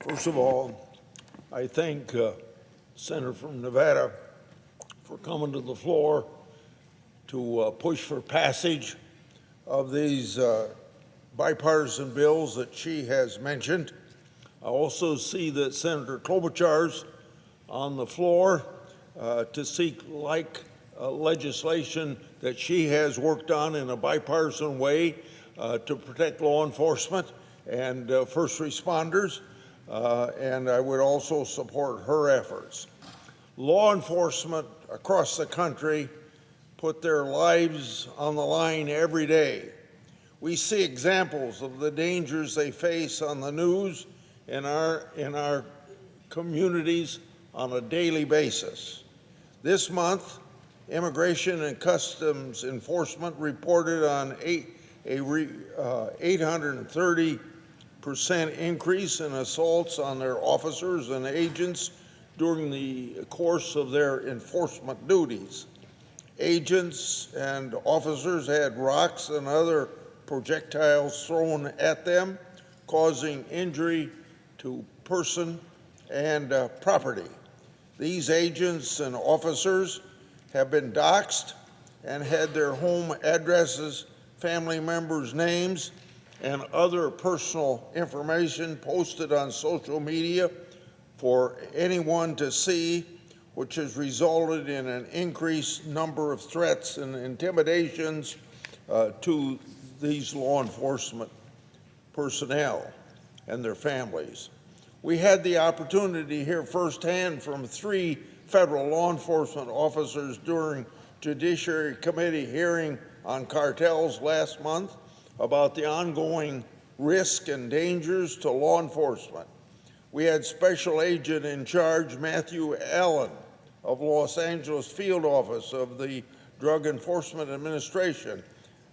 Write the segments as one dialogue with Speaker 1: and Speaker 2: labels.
Speaker 1: First of all, I thank Senator from Nevada for coming to the floor to push for passage of these bipartisan bills that she has mentioned. I also see that Senator Klobuchar's on the floor to seek legislation that she has worked on in a bipartisan way to protect law enforcement and first responders, and I would also support her efforts. Law enforcement across the country put their lives on the line every day. We see examples of the dangers they face on the news in our communities on a daily basis. This month, Immigration and Customs Enforcement reported on a 830% increase in assaults on their officers and agents during the course of their enforcement duties. Agents and officers had rocks and other projectiles thrown at them, causing injury to person and property. These agents and officers have been doxxed and had their home addresses, family members' names, and other personal information posted on social media for anyone to see, which has resulted in an increased number of threats and intimidations to these law enforcement personnel and their families. We had the opportunity to hear firsthand from 3 federal law enforcement officers during Judiciary Committee hearing on cartels last month about the ongoing risk and dangers to law enforcement. We had Special Agent in Charge Matthew Allen of Los Angeles Field Office of the Drug Enforcement Administration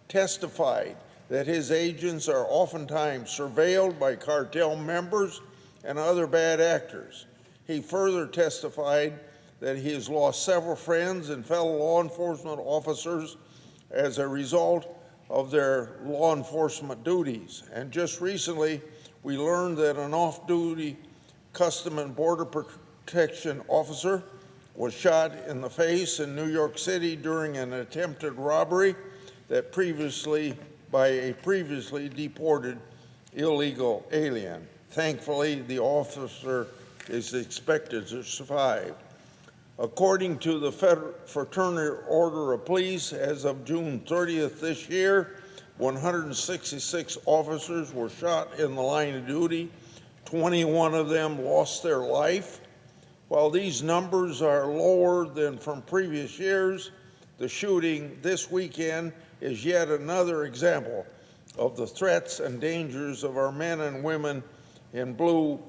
Speaker 1: testified that his agents are oftentimes surveilled by cartel members and other bad actors. He further testified that he has lost several friends and fellow law enforcement officers as a result of their law enforcement duties. And just recently, we learned that an off-duty Custom and Border Protection officer was shot in the face in New York City during an attempted robbery by a previously deported illegal alien. Thankfully, the officer is expected to survive. According to the Fraternal Order of Police, as of June 30th this year, 166 officers were shot in the line of duty. 21 of them lost their life. While these numbers are lower than from previous years, the shooting this weekend is yet another example of the threats and dangers of our men and women in blue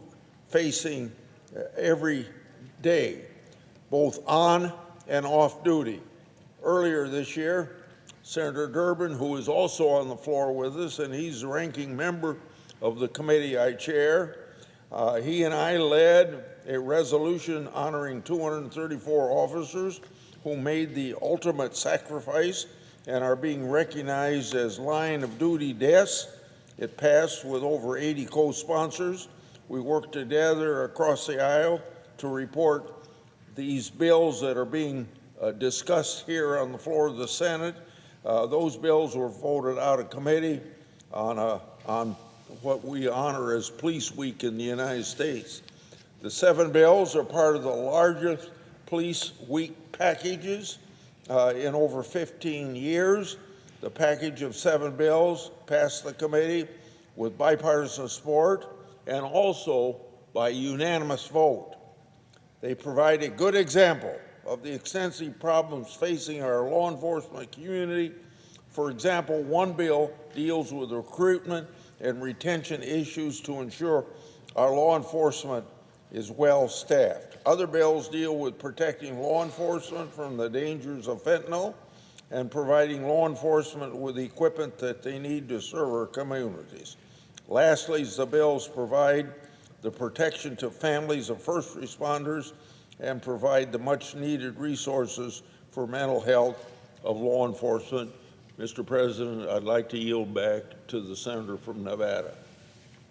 Speaker 1: facing every day, both on and off duty. Earlier this year, Senator Durbin, who is also on the floor with us, and he's the ranking member of the committee I chair, he and I led a resolution honoring 234 officers who made the ultimate sacrifice and are being recognized as line of duty deaths. It passed with over 80 co-sponsors. We worked together across the aisle to report these bills that are being discussed here on the floor of the Senate. Those bills were voted out of committee on what we honor as Police Week in the United States. The 7 bills are part of the largest Police Week packages in over 15 years. The package of 7 bills passed the committee with bipartisan support and also by unanimous vote. They provide a good example of the extensive problems facing our law enforcement community. For example, one bill deals with recruitment and retention issues to ensure our law enforcement is well staffed. Other bills deal with protecting law enforcement from the dangers of fentanyl and providing law enforcement with the equipment that they need to serve our communities. Lastly, the bills provide the protection to families of first responders and provide the much needed resources for mental health of law enforcement. Mr. President, I'd like to yield back to the senator from Nevada.